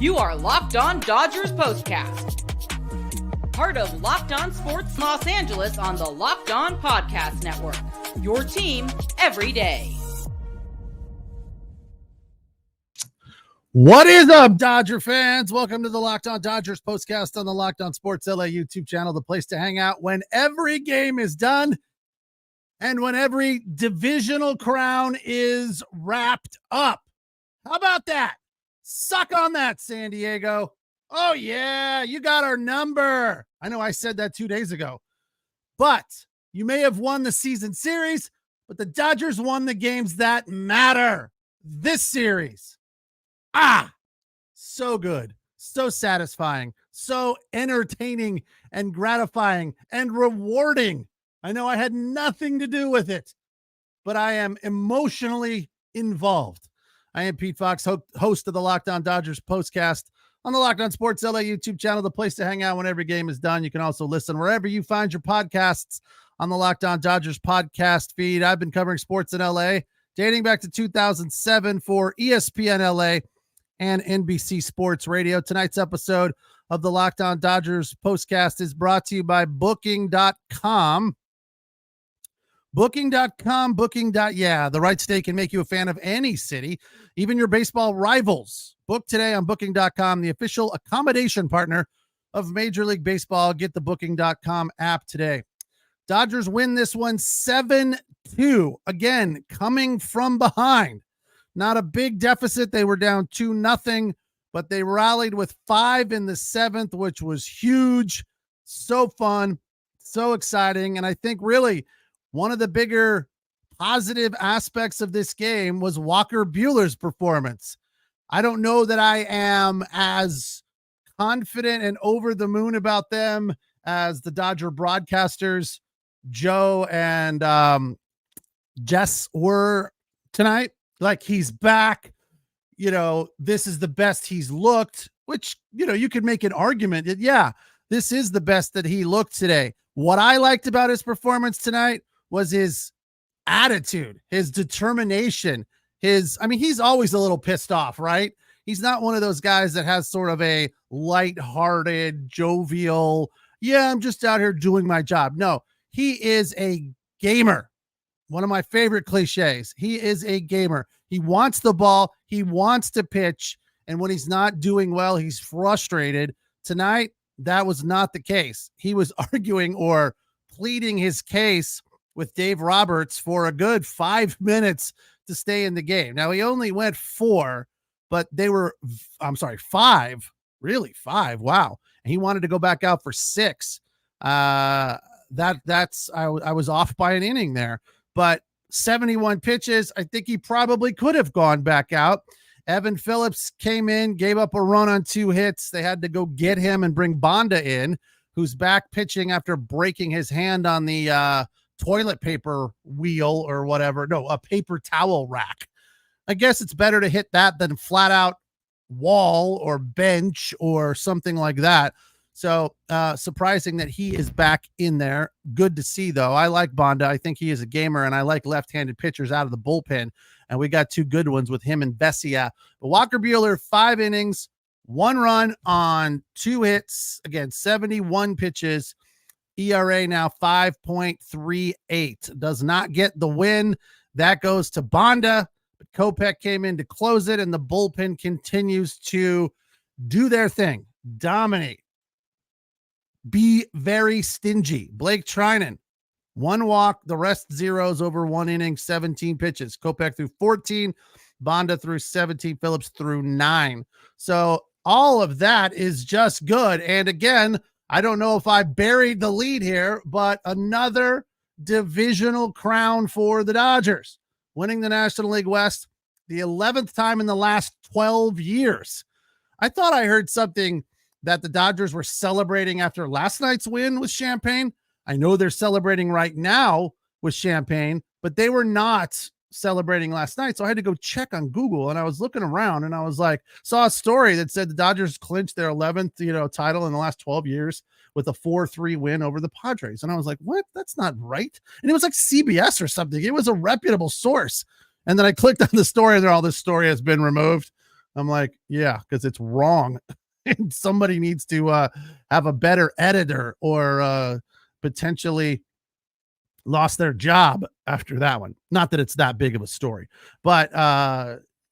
You are Locked On Dodgers Postcast, part of Locked On Sports Los Angeles on the Locked On Podcast Network. Your team every day. What is up, Dodger fans? Welcome to the Locked On Dodgers Postcast on the Locked On Sports LA YouTube channel, the place to hang out when every game is done and when every divisional crown is wrapped up. How about that? Suck on that, San Diego. Oh, yeah, you got our number. I know I said that 2 days ago, but you may have won the season series, but the Dodgers won the games that matter this series. So good, so satisfying, so entertaining and gratifying and rewarding. I know I had nothing to do with it, but I am emotionally involved. I am Pete Fox, host of the Locked On Dodgers Postcast on the Locked On Sports LA YouTube channel, the place to hang out when every game is done. You can also listen wherever you find your podcasts on the Locked On Dodgers podcast feed. I've been covering sports in LA dating back to 2007 for ESPN LA and NBC Sports Radio. Tonight's episode of the Locked On Dodgers Postcast is brought to you by Booking.com. Booking.com, yeah, the right stay can make you a fan of any city, even your baseball rivals. Book today on Booking.com, the official accommodation partner of Major League Baseball. Get the Booking.com app today. Dodgers win this one 7-2. Again, coming from behind. Not a big deficit. They were down 2-0, but they rallied with 5 in the 7th, which was huge. So fun, so exciting. And I think really one of the bigger positive aspects of this game was Walker Buehler's performance. I don't know that I am as confident and over the moon about them as the Dodger broadcasters, Joe and Jess, were tonight. Like, he's back. This is the best he's looked, which, you could make an argument that, yeah, this is the best that he looked today. What I liked about his performance tonight was his attitude, his determination, he's always a little pissed off, right? He's not one of those guys that has sort of a lighthearted, jovial, yeah, I'm just out here doing my job. No, he is a gamer. One of my favorite cliches. He is a gamer. He wants the ball. He wants to pitch. And when he's not doing well, he's frustrated. Tonight, that was not the case. He was arguing or pleading his case with Dave Roberts for a good 5 minutes to stay in the game. Now, he only went 4, but they were, 5, really 5. Wow. And he wanted to go back out for 6. I was off by an inning there, but 71 pitches. I think he probably could have gone back out. Evan Phillips came in, gave up a run on 2 hits. They had to go get him and bring Bonda in, who's back pitching after breaking his hand on the, toilet paper wheel or whatever. No, a paper towel rack. I guess it's better to hit that than flat out wall or bench or something like that. So surprising that he is back in there. Good to see, though. I like Bonda. I think he is a gamer, and I like left-handed pitchers out of the bullpen. And we got 2 good ones with him and Vesia. But Walker Buehler, 5 innings, 1 run on 2 hits. Again, 71 pitches. ERA now 5.38. Does not get the win. That goes to Bonda. But Kopech came in to close it, and the bullpen continues to do their thing. Dominate. Be very stingy. Blake Trinan, 1 walk, the rest zeros over 1 inning, 17 pitches. Kopech threw 14, Bonda threw 17, Phillips threw 9. So all of that is just good. And again, I don't know if I buried the lead here, but another divisional crown for the Dodgers, winning the National League West the 11th time in the last 12 years. I thought I heard something that the Dodgers were celebrating after last night's win with champagne. I know they're celebrating right now with champagne, but they were not celebrating last night. So I had to go check on Google, and I was looking around, and I was like, saw a story that said the Dodgers clinched their 11th, title in the last 12 years with a 4-3 win over the Padres. And I was like, what? That's not right. And it was like CBS or something. It was a reputable source. And then I clicked on the story, and all this story has been removed. I'm like, yeah, because it's wrong. And somebody needs to have a better editor or potentially lost their job after that one. Not that it's that big of a story, but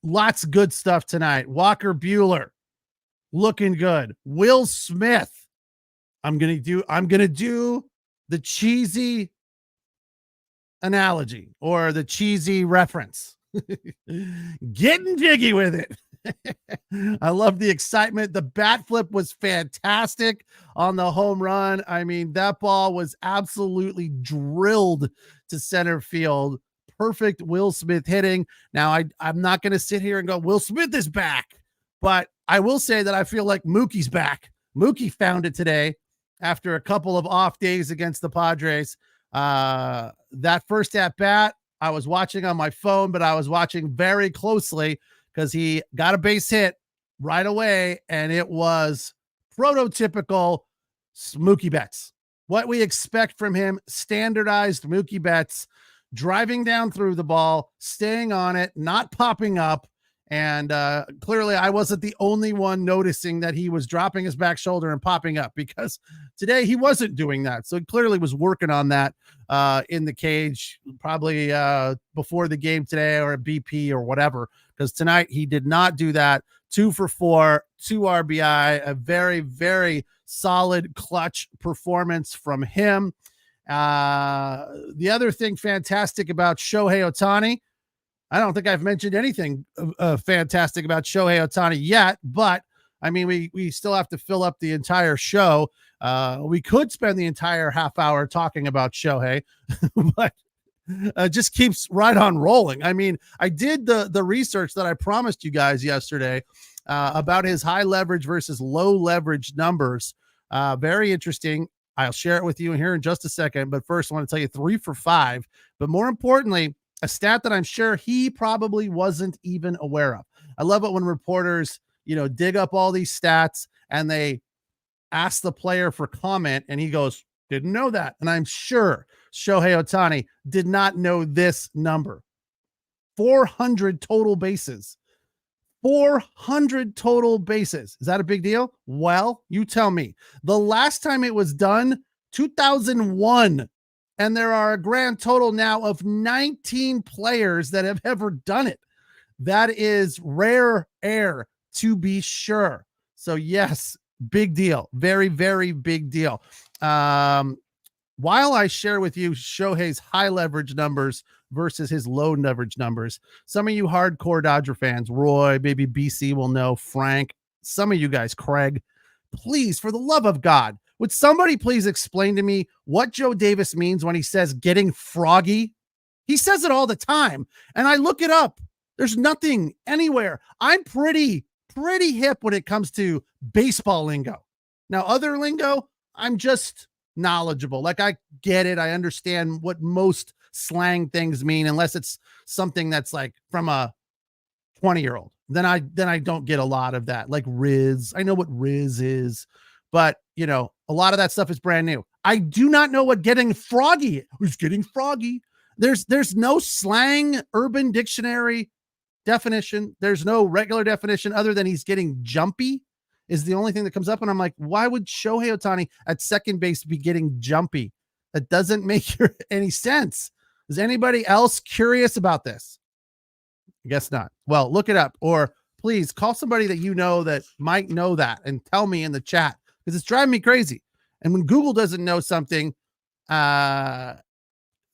lots of good stuff tonight. Walker Buehler looking good. Will Smith. I'm gonna do the cheesy analogy or the cheesy reference. Getting jiggy with it. I love the excitement. The bat flip was fantastic on the home run. I mean, that ball was absolutely drilled to center field. Perfect Will Smith hitting. Now, I'm not going to sit here and go, Will Smith is back, but I will say that I feel like Mookie's back. Mookie found it today after a couple of off days against the Padres. That first at bat, I was watching on my phone, but I was watching very closely because he got a base hit right away, and it was prototypical Mookie Betts. What we expect from him, standardized Mookie Betts, driving down through the ball, staying on it, not popping up. And clearly I wasn't the only one noticing that he was dropping his back shoulder and popping up, because today he wasn't doing that. So he clearly was working on that in the cage, probably before the game today or a BP or whatever, because tonight he did not do that. 2 for 4, 2 RBI, a very, very solid clutch performance from him. The other thing fantastic about Shohei Ohtani, I don't think I've mentioned anything fantastic about Shohei Ohtani yet, but I mean, we still have to fill up the entire show. We could spend the entire half hour talking about Shohei, but just keeps right on rolling. I mean, I did the research that I promised you guys yesterday about his high leverage versus low leverage numbers. Very interesting. I'll share it with you here in just a second. But first, I want to tell you 3 for 5. But more importantly, a stat that I'm sure he probably wasn't even aware of. I love it when reporters, dig up all these stats and they ask the player for comment and he goes, didn't know that. And I'm sure Shohei Ohtani did not know this number. 400 total bases. 400 total bases. Is that a big deal? Well, you tell me. The last time it was done, 2001. And there are a grand total now of 19 players that have ever done it. That is rare air, to be sure. So yes, big deal. Very, very big deal. While I share with you Shohei's high leverage numbers versus his low leverage numbers, some of you hardcore Dodger fans, Roy, maybe BC will know, Frank, some of you guys, Craig, please, for the love of God, would somebody please explain to me what Joe Davis means when he says getting froggy? He says it all the time, and I look it up. There's nothing anywhere. I'm pretty hip when it comes to baseball lingo. Now, other lingo, I'm just knowledgeable. Like, I get it. I understand what most slang things mean, unless it's something that's like from a 20-year-old. Then I don't get a lot of that. Like Riz. I know what Riz is, but a lot of that stuff is brand new. I do not know what getting froggy is. Getting froggy. There's no slang urban dictionary definition. There's no regular definition other than he's getting jumpy is the only thing that comes up. And I'm like, why would Shohei Ohtani at second base be getting jumpy? That doesn't make any sense. Is anybody else curious about this? I guess not. Well, look it up, or please call somebody that that might know that and tell me in the chat, because it's driving me crazy. And when Google doesn't know something, then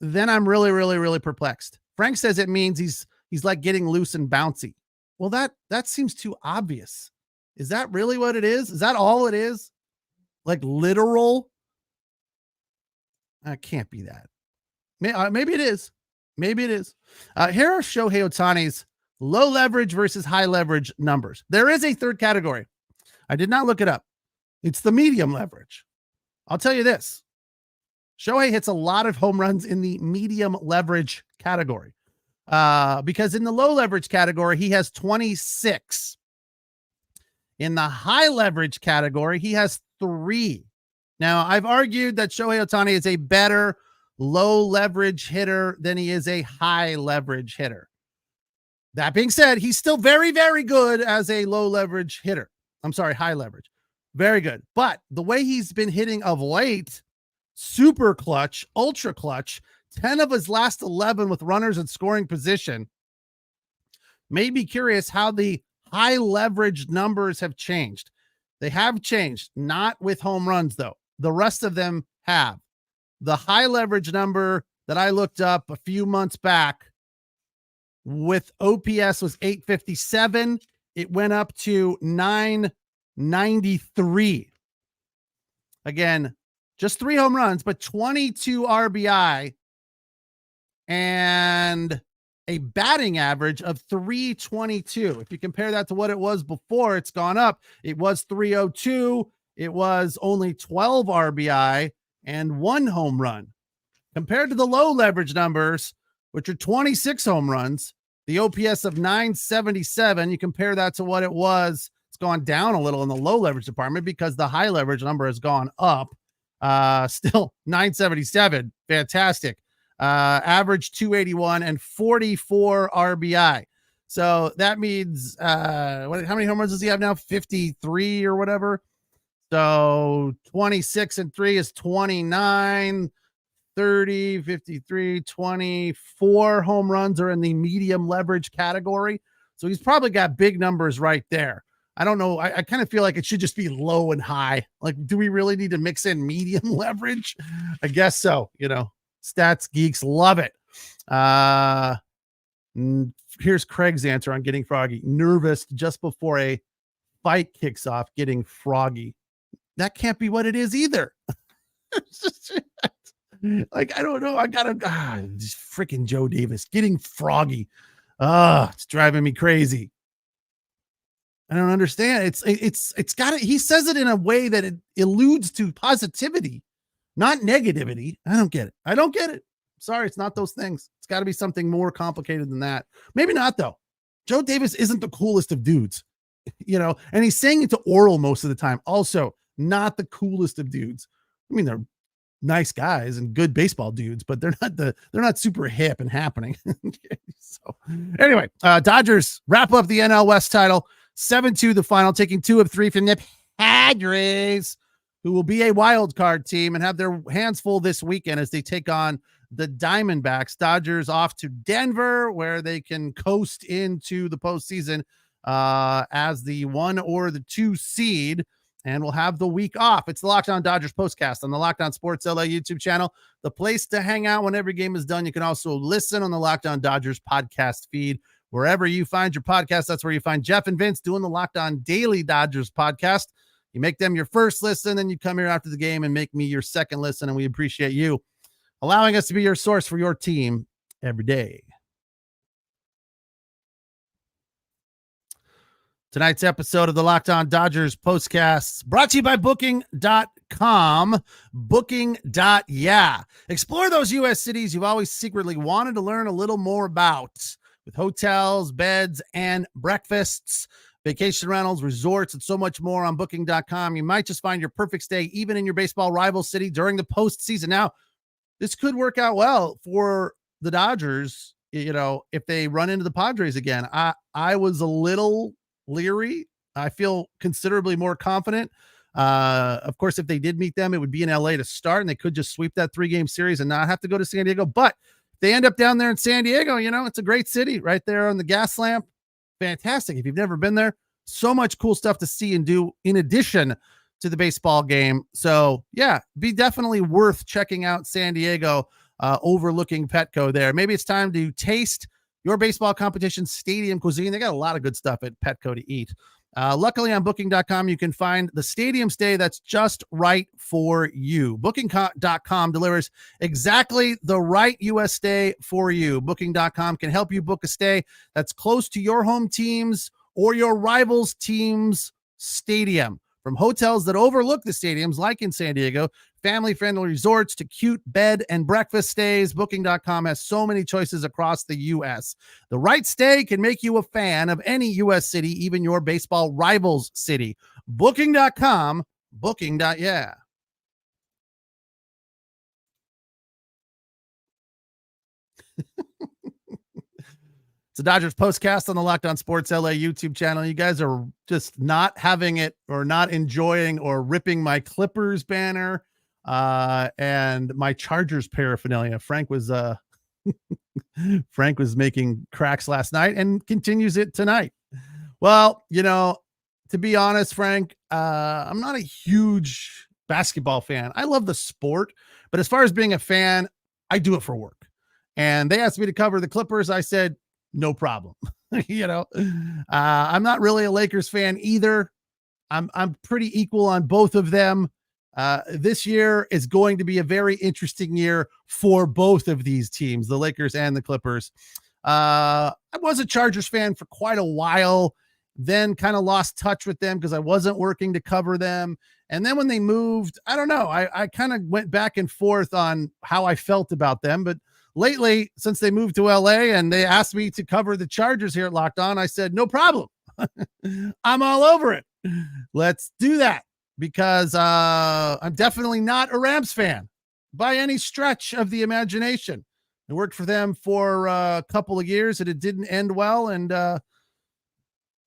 I'm really, really, really perplexed. Frank says it means he's like getting loose and bouncy. Well, that seems too obvious. Is that really what it is? Is that all it is? Like literal? It can't be that. Maybe it is. Maybe it is. Here are Shohei Ohtani's low leverage versus high leverage numbers. There is a third category. I did not look it up. It's the medium leverage. I'll tell you this. Shohei hits a lot of home runs in the medium leverage category. Because in the low leverage category, he has 26. In the high leverage category, he has 3. Now, I've argued that Shohei Ohtani is a better low leverage hitter than he is a high leverage hitter. That being said, he's still very, very good as a low leverage hitter. I'm sorry, high leverage. Very good. But the way he's been hitting of late, super clutch, ultra clutch, 10 of his last 11 with runners in scoring position, made me curious how the high leverage numbers have changed. They have changed, not with home runs, though. The rest of them have. The high leverage number that I looked up a few months back with OPS was 857. It went up to 993. Again, just 3 home runs, but 22 RBI and a batting average of 322. If you compare that to what it was before, it's gone up. It was 302. It was only 12 RBI and 1 home run. Compared to the low leverage numbers, which are 26 home runs, the OPS of 977, you compare that to what it was, it's gone down a little in the low leverage department because the high leverage number has gone up. Still 977, fantastic. Average 281 and 44 RBI. So that means, how many home runs does he have now? 53 or whatever. So 26 and 3 is 29. 30, 53, 24 home runs are in the medium leverage category. So he's probably got big numbers right there. I don't know. I kind of feel like it should just be low and high. Like, do we really need to mix in medium leverage? I guess so. Stats geeks love it. Here's Craig's answer on getting froggy. Nervous just before a fight kicks off, getting froggy. That can't be what it is either. Like, I don't know. I gotta freaking Joe Davis getting froggy. It's driving me crazy. I don't understand. It's got it. He says it in a way that it alludes to positivity, not negativity. I don't get it. Sorry, it's not those things. It's got to be something more complicated than that. Maybe not, though. Joe Davis isn't the coolest of dudes, and he's saying it to oral most of the time. Also, not the coolest of dudes. I mean, they're nice guys and good baseball dudes, but they're not super hip and happening. So anyway, Dodgers wrap up the NL West title 7-2 the final, taking 2 of 3 from the Padres, who will be a wild card team and have their hands full this weekend as they take on the Diamondbacks. Dodgers off to Denver, where they can coast into the postseason as the 1 or the 2 seed. And we'll have the week off. It's the Locked On Dodgers Postcast on the Locked On Sports LA YouTube channel, the place to hang out when every game is done. You can also listen on the Locked On Dodgers podcast feed. Wherever you find your podcast, that's where you find Jeff and Vince doing the Locked On Daily Dodgers podcast. You make them your first listen, then you come here after the game and make me your second listen, and we appreciate you allowing us to be your source for your team every day. Tonight's episode of the Locked On Dodgers Postcast brought to you by Booking.com. Booking.yeah. Explore those U.S. cities you've always secretly wanted to learn a little more about, with hotels, beds, and breakfasts, vacation rentals, resorts, and so much more on Booking.com. You might just find your perfect stay even in your baseball rival city during the postseason. Now, this could work out well for the Dodgers, if they run into the Padres again. I was a little leery. I feel considerably more confident. Of course, if they did meet them, it would be in LA to start, and they could just sweep that 3-game series and not have to go to San Diego. But if they end up down there in San Diego, it's a great city right there on the gas lamp. Fantastic. If you've never been there, so much cool stuff to see and do in addition to the baseball game. So yeah, be definitely worth checking out San Diego, overlooking Petco there. Maybe it's time to taste your baseball competition stadium cuisine. They got a lot of good stuff at Petco to eat. Luckily on Booking.com, you can find the stadium stay that's just right for you. Booking.com delivers exactly the right U.S. stay for you. Booking.com can help you book a stay that's close to your home team's or your rival's team's stadium. From hotels that overlook the stadiums, like in San Diego, family-friendly resorts to cute bed and breakfast stays, Booking.com has so many choices across the U.S. The right stay can make you a fan of any U.S. city, even your baseball rival's city. Booking.com, Booking.yeah. It's a Dodgers Postcast on the Locked On Sports LA YouTube channel. You guys are just not having it or not enjoying or ripping my Clippers banner and my Chargers paraphernalia. Frank was making cracks last night and continues it tonight. Well, to be honest, Frank, I'm not a huge basketball fan. I love the sport, but as far as being a fan, I do it for work. And they asked me to cover the Clippers. I said, no problem. I'm not really a Lakers fan either. I'm pretty equal on both of them. This year is going to be a very interesting year for both of these teams, the Lakers and the Clippers. I was a Chargers fan for quite a while, then kind of lost touch with them because I wasn't working to cover them. And then when they moved, I don't know, I kind of went back and forth on how I felt about them. But lately, since they moved to LA and they asked me to cover the Chargers here at Locked On, I said, no problem. I'm all over it. Let's do that because I'm definitely not a Rams fan by any stretch of the imagination. I worked for them for a couple of years and it didn't end well. And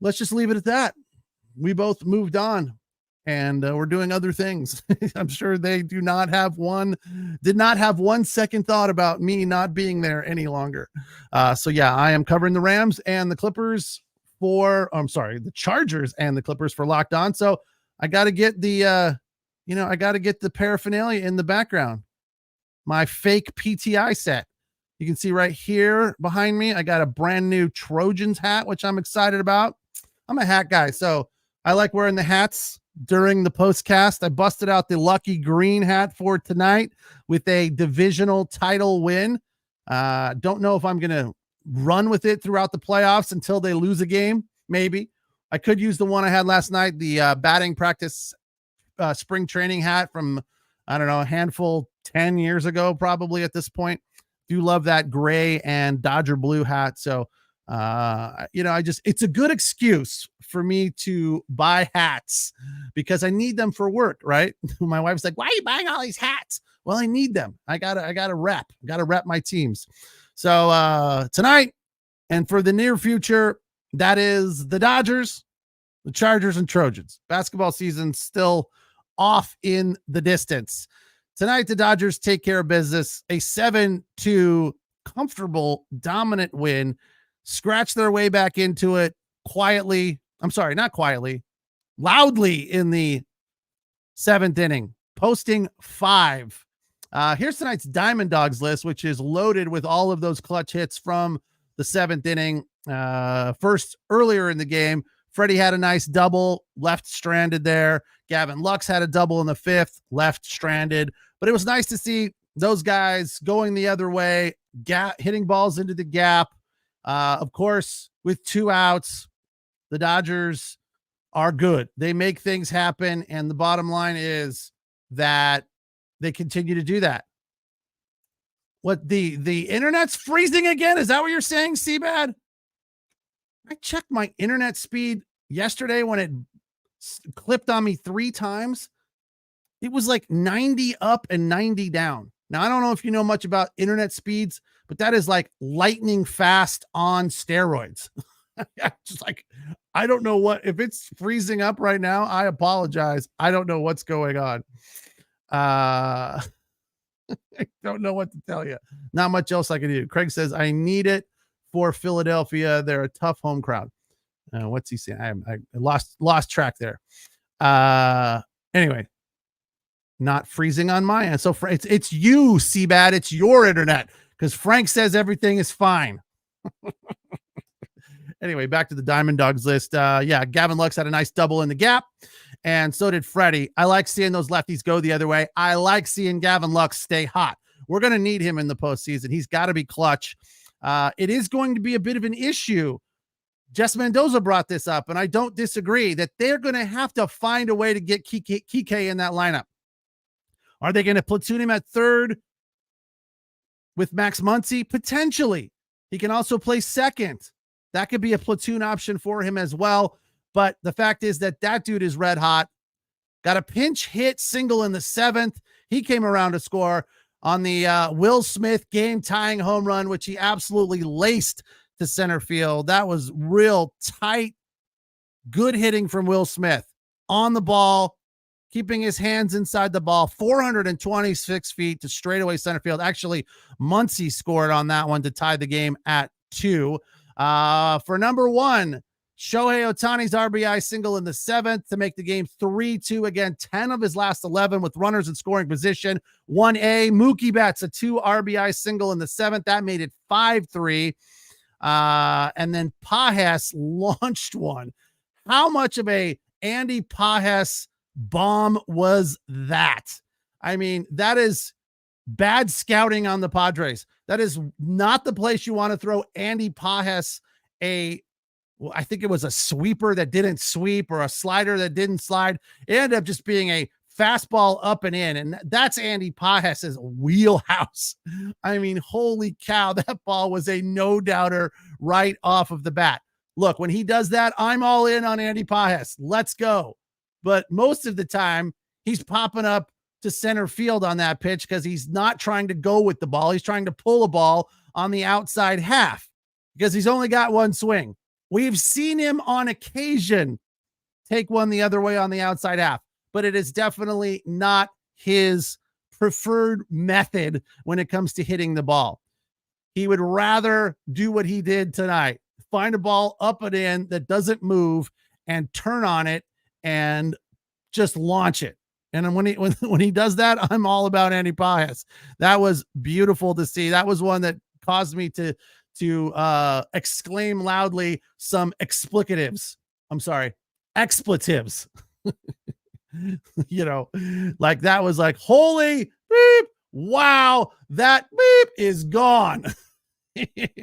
let's just leave it at that. We both moved on. And we're doing other things. I'm sure they did not have one second thought about me not being there any longer. So yeah, I am covering the Rams and the Clippers the Chargers and the Clippers for Locked On. So I got to get the paraphernalia in the background. My fake PTI set. You can see right here behind me, I got a brand new Trojans hat, which I'm excited about. I'm a hat guy, so I like wearing the hats. During the postcast, I busted out the lucky green hat for tonight with a divisional title win. Don't know if I'm going to run with it throughout the playoffs until they lose a game. Maybe I could use the one I had last night, the batting practice spring training hat from, I don't know, a handful 10 years ago, probably at this point. Do love that gray and Dodger blue hat. So, it's a good excuse for me to buy hats because I need them for work, right? My wife's like, why are you buying all these hats? Well, I need them. I gotta rep my teams. So, tonight and for the near future, that is the Dodgers, the Chargers and Trojans. Basketball season still off in the distance. Tonight, the Dodgers take care of business, a 7-2 comfortable, dominant win. Scratch their way back into it loudly in the 7th inning, posting 5. Here's tonight's Diamond Dogs list, which is loaded with all of those clutch hits from the 7th inning. First, earlier in the game, Freddie had a nice double, left stranded there. Gavin Lux had a double in the 5th, left stranded. But it was nice to see those guys going the other way, hitting balls into the gap. Of course, with 2 outs, the Dodgers are good. They make things happen. And the bottom line is that they continue to do that. What the internet's freezing again? Is that what you're saying, Seabad? I checked my internet speed yesterday when it clipped on me 3 times. It was like 90 up and 90 down. Now, I don't know if you know much about internet speeds, but that is like lightning fast on steroids. Just like, I don't know if it's freezing up right now. I apologize. I don't know what's going on. I don't know what to tell you. Not much else I can do. Craig says, I need it for Philadelphia. They're a tough home crowd. What's he saying? I lost track there. Anyway, not freezing on my end. So it's you, Seabad. It's your internet because Frank says everything is fine. Anyway, back to the Diamond Dogs list. Gavin Lux had a nice double in the gap, and so did Freddie. I like seeing those lefties go the other way. I like seeing Gavin Lux stay hot. We're going to need him in the postseason. He's got to be clutch. It is going to be a bit of an issue. Jess Mendoza brought this up, and I don't disagree, that they're going to have to find a way to get Kike in that lineup. Are they going to platoon him at third with Max Muncy? Potentially. He can also play second. That could be a platoon option for him as well. But the fact is that dude is red hot. Got a pinch hit single in the 7th. He came around to score on the Will Smith game-tying home run, which he absolutely laced to center field. That was real tight, good hitting from Will Smith on the ball, keeping his hands inside the ball, 426 feet to straightaway center field. Actually, Muncy scored on that one to tie the game at 2. For number 1, Shohei Ohtani's RBI single in the 7th to make the game 3-2. Again, 10 of his last 11 with runners in scoring position. 1A, Mookie Betts, a 2 RBI single in the 7th. That made it 5-3. And then Pages launched one. How much of a Andy Pages bomb was that? I mean, that is bad scouting on the Padres. That is not the place you want to throw Andy Pages I think it was a sweeper that didn't sweep or a slider that didn't slide. It ended up just being a fastball up and in. And that's Andy Pages' wheelhouse. I mean, holy cow, that ball was a no-doubter right off of the bat. Look, when he does that, I'm all in on Andy Pages. Let's go. But most of the time, he's popping up to center field on that pitch because he's not trying to go with the ball. He's trying to pull a ball on the outside half because he's only got one swing. We've seen him on occasion take one the other way on the outside half, but it is definitely not his preferred method when it comes to hitting the ball. He would rather do what he did tonight, find a ball up and in that doesn't move and turn on it and just launch it. And when he does that, I'm all about Andy Pages. That was beautiful to see. That was one that caused me to exclaim loudly some expletives. You know, like that was like, holy beep, wow, that beep is gone.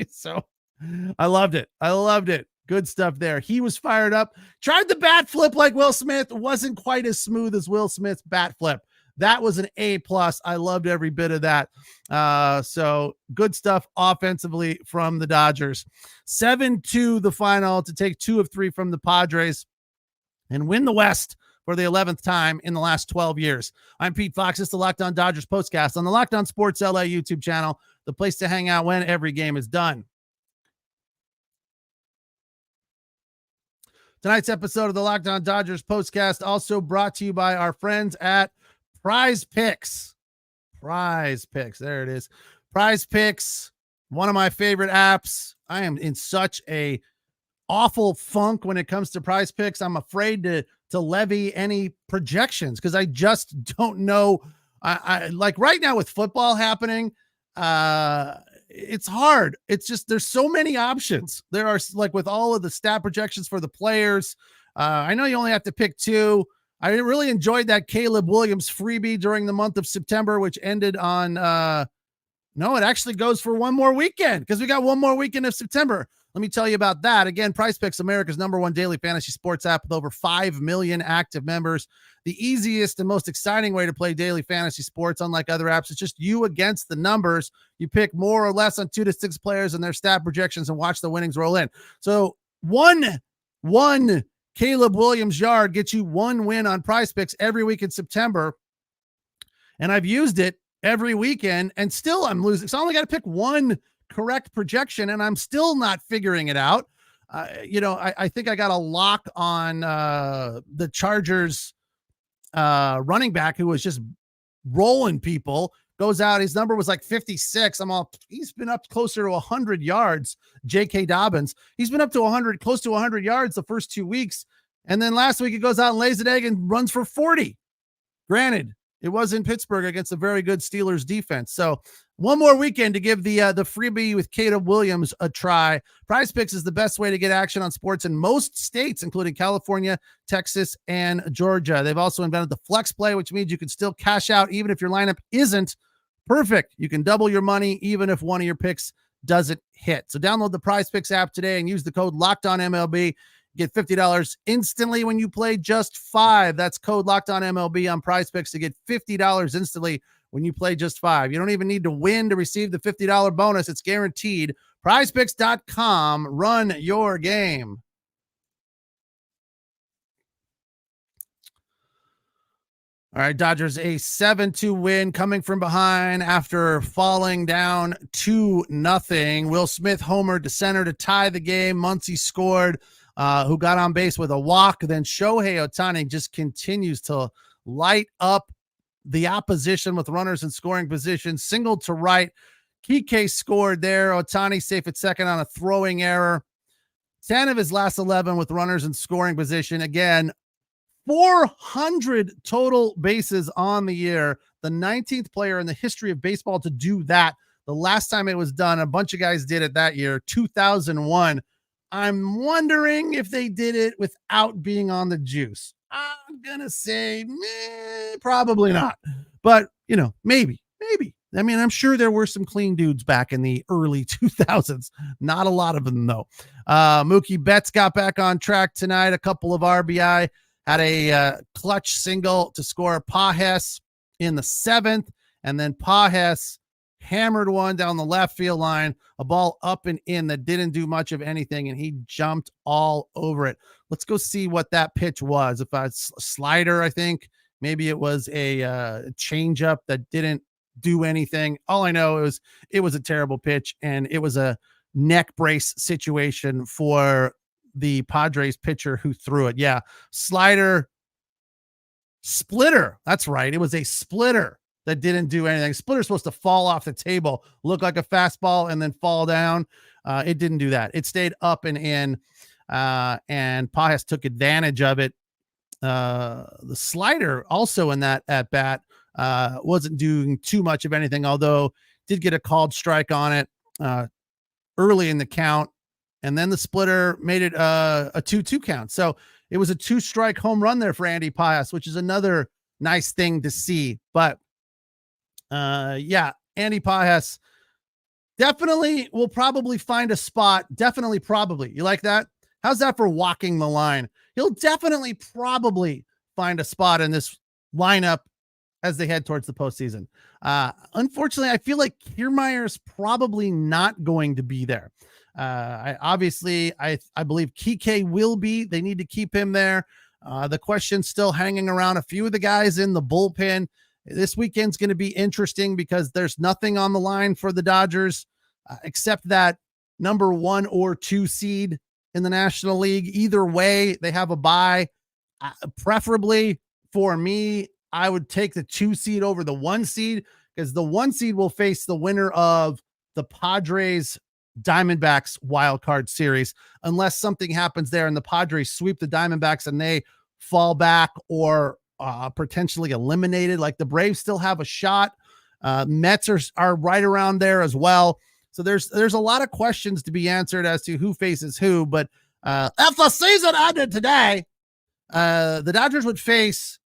So I loved it. Good stuff there. He was fired up. Tried the bat flip like Will Smith. Wasn't quite as smooth as Will Smith's bat flip. That was an A+. I loved every bit of that. So good stuff offensively from the Dodgers. 7-2 the final to take 2 of 3 from the Padres and win the West for the 11th time in the last 12 years. I'm Pete Fox. It's the Locked On Dodgers Postcast on the Locked On Sports LA YouTube channel, the place to hang out when every game is done. Tonight's episode of the Locked On Dodgers Postcast also brought to you by our friends at PrizePicks. There it is. PrizePicks, one of my favorite apps. I am in such a awful funk when it comes to PrizePicks. I'm afraid to levy any projections because I just don't know. I like right now with football happening, it's hard. It's just there's so many options. There are, like, with all of the stat projections for the players. I know you only have to pick 2. I really enjoyed that Caleb Williams freebie during the month of September, which ended on, no, it actually goes for one more weekend because we got one more weekend of September. Let me tell you about that. Again, PrizePicks, America's #1 daily fantasy sports app with over 5 million active members. The easiest and most exciting way to play daily fantasy sports, unlike other apps, it's just you against the numbers. You pick more or less on 2 to 6 players and their stat projections and watch the winnings roll in. So one Caleb Williams yard gets you 1 win on PrizePicks every week in September. And I've used it every weekend and still I'm losing. So I only got to pick 1 correct projection and I'm still not figuring it out. I think I got a lock on the Chargers running back who was just rolling people. Goes out. His number was like 56. He's been up closer to 100 yards. J.K. Dobbins. He's been up to close to 100 yards the first 2 weeks. And then last week he goes out and lays an egg and runs for 40. Granted, it was in Pittsburgh against a very good Steelers defense. So one more weekend to give the freebie with Caleb Williams a try. PrizePicks is the best way to get action on sports in most states, including California, Texas, and Georgia. They've also invented the flex play, which means you can still cash out even if your lineup isn't perfect. You can double your money even if one of your picks doesn't hit. So download the PrizePicks app today and use the code LOCKEDONMLB. Get $50 instantly when you play just 5. That's code LOCKEDONMLB on PrizePicks to get $50 instantly when you play just 5. You don't even need to win to receive the $50 bonus. It's guaranteed. PrizePicks.com. Run your game. All right, Dodgers a 7-2 win coming from behind after falling down 2-0. Will Smith homered to center to tie the game. Muncy scored, who got on base with a walk. Then Shohei Ohtani just continues to light up the opposition with runners in scoring position. Single to right. Kike scored there. Ohtani safe at second on a throwing error. 10 of his last 11 with runners in scoring position. Again, 400 total bases on the year. The 19th player in the history of baseball to do that. The last time it was done, a bunch of guys did it that year, 2001. I'm wondering if they did it without being on the juice. I'm going to say probably not. But, maybe. I mean, I'm sure there were some clean dudes back in the early 2000s. Not a lot of them, though. Mookie Betts got back on track tonight. A couple of RBI. Had a clutch single to score Pajes in the 7th, and then Pajes hammered one down the left field line, a ball up and in that didn't do much of anything, and he jumped all over it. Let's go see what that pitch was. If it's a slider, I think maybe it was a changeup that didn't do anything. All I know is it was a terrible pitch, and it was a neck brace situation for the Padres pitcher who threw it. Yeah. Slider splitter. That's right. It was a splitter that didn't do anything. Splitter's supposed to fall off the table, look like a fastball, and then fall down. It didn't do that. It stayed up and in, and Pajes took advantage of it. The slider also in that at bat wasn't doing too much of anything, although did get a called strike on it early in the count. And then the splitter made it a 2-2 count. So it was a 2-strike home run there for Andy Pajes, which is another nice thing to see. But yeah, Andy Pajes definitely will probably find a spot. Definitely, probably. You like that? How's that for walking the line? He'll definitely probably find a spot in this lineup as they head towards the postseason. Unfortunately, I feel like Kiermaier's probably not going to be there. I believe Kike will be. They need to keep him there. The question's still hanging around a few of the guys in the bullpen. This weekend's going to be interesting because there's nothing on the line for the Dodgers except that number 1 or 2 seed in the National League. Either way, they have a bye. Preferably for me, I would take the 2 seed over the 1 seed because the 1 seed will face the winner of the Padres Diamondbacks wild card series, unless something happens there and the Padres sweep the Diamondbacks and they fall back or potentially eliminated. Like the Braves still have a shot. Mets are right around there as well. So there's a lot of questions to be answered as to who faces who. But if the season ended today, the Dodgers would face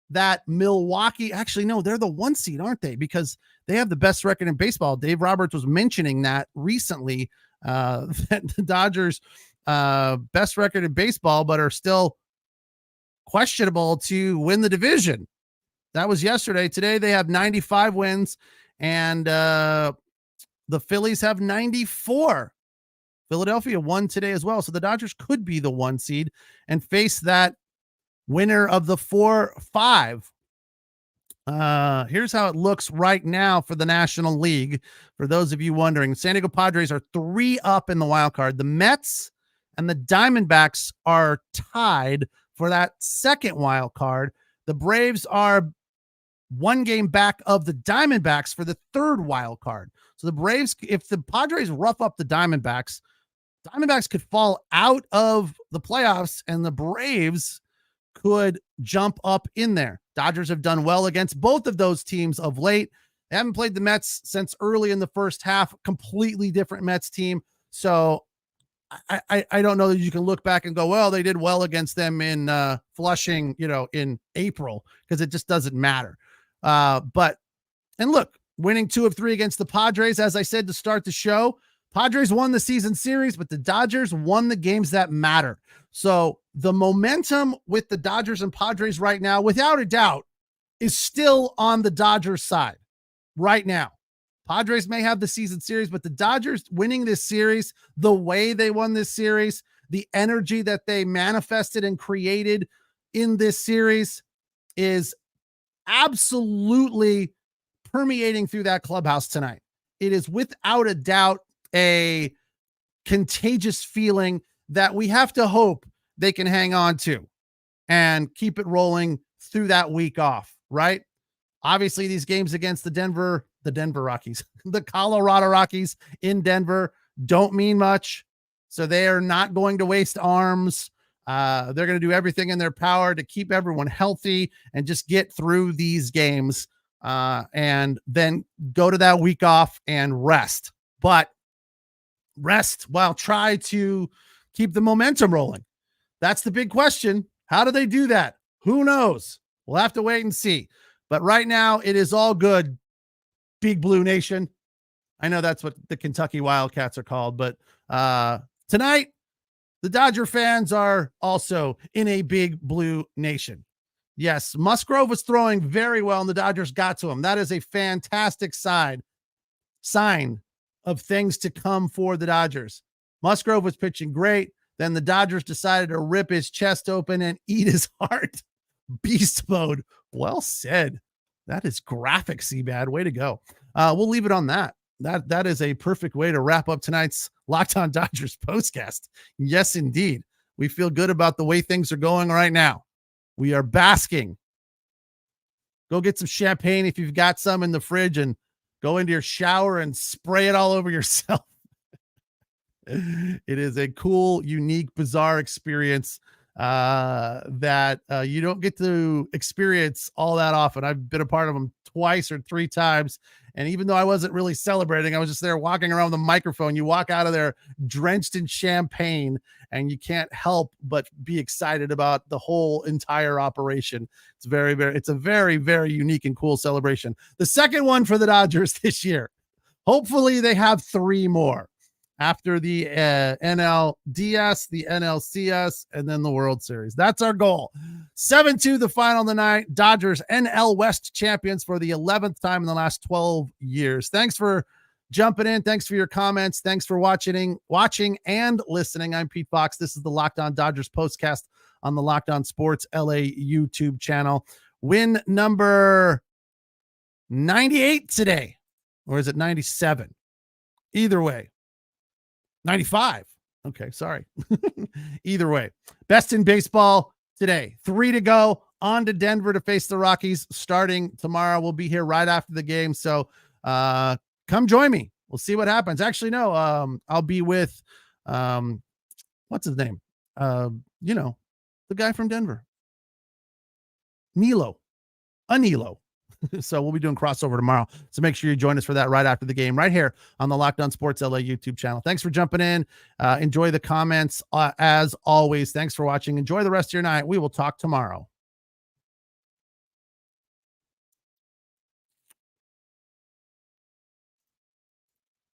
that Milwaukee. Actually, no, they're the 1 seed, aren't they? Because they have the best record in baseball. Dave Roberts was mentioning that recently, that the Dodgers best record in baseball, but are still questionable to win the division. That was yesterday. Today they have 95 wins, and the Phillies have 94. Philadelphia won today as well. So the Dodgers could be the 1 seed and face that winner of the 4-5. Here's how it looks right now for the National League. For those of you wondering, San Diego Padres are 3 up in the wild card. The Mets and the Diamondbacks are tied for that second wild card. The Braves are 1 game back of the Diamondbacks for the 3rd wild card. So the Braves, if the Padres rough up the Diamondbacks could fall out of the playoffs and the Braves could jump up in there. Dodgers have done well against both of those teams of late. They haven't played the Mets since early in the first half. Completely different Mets team. So I don't know that you can look back and go, well, they did well against them in Flushing, in April, because it just doesn't matter. But look, winning 2 of 3 against the Padres, as I said to start the show, Padres won the season series, but the Dodgers won the games that matter. So the momentum with the Dodgers and Padres right now, without a doubt, is still on the Dodgers side right now. Padres may have the season series, but the Dodgers winning this series, the way they won this series, the energy that they manifested and created in this series is absolutely permeating through that clubhouse tonight. It is without a doubt a contagious feeling that we have to hope they can hang on to and keep it rolling through that week off, right? Obviously, these games against the Denver Rockies, the Colorado Rockies in Denver don't mean much. So they are not going to waste arms. They're going to do everything in their power to keep everyone healthy and just get through these games and then go to that week off and rest. But rest while try to keep the momentum rolling. That's the big question. How do they do that? Who knows? We'll have to wait and see. But right now, it is all good, Big Blue Nation. I know that's what the Kentucky Wildcats are called, but tonight, the Dodger fans are also in a Big Blue Nation. Yes, Musgrove was throwing very well, and the Dodgers got to him. That is a fantastic sign of things to come for the Dodgers. Musgrove was pitching great. Then the Dodgers decided to rip his chest open and eat his heart. Beast mode. Well said. That is graphic, Seabad. Way to go. We'll leave it on that. That is a perfect way to wrap up tonight's Locked On Dodgers postcast. Yes, indeed. We feel good about the way things are going right now. We are basking. Go get some champagne if you've got some in the fridge and go into your shower and spray it all over yourself. It is a cool, unique, bizarre experience that you don't get to experience all that often. I've been a part of them twice or three times. And even though I wasn't really celebrating, I was just there walking around with a microphone. You walk out of there drenched in champagne and you can't help but be excited about the whole entire operation. It's it's a very, very unique and cool celebration. The second one for the Dodgers this year. Hopefully they have three more after the NLDS, the NLCS, and then the World Series. That's our goal. 7-2 the final tonight. Dodgers NL West champions for the 11th time in the last 12 years. Thanks for jumping in. Thanks for your comments. Thanks for watching and listening. I'm Pete Fox. This is the Locked On Dodgers postcast on the Locked On Sports LA YouTube channel. Win number 98 today. Or is it 97? Either way. 95. Okay, sorry. Either way, best in baseball today. 3 to go. On to Denver to face the Rockies starting tomorrow. We'll be here right after the game. So come join me. We'll see what happens. Actually, no, I'll be with what's his name? The guy from Denver. Anilo. So we'll be doing crossover tomorrow. So make sure you join us for that right after the game, right here on the Locked On Sports LA YouTube channel. Thanks for jumping in. Enjoy the comments as always. Thanks for watching. Enjoy the rest of your night. We will talk tomorrow.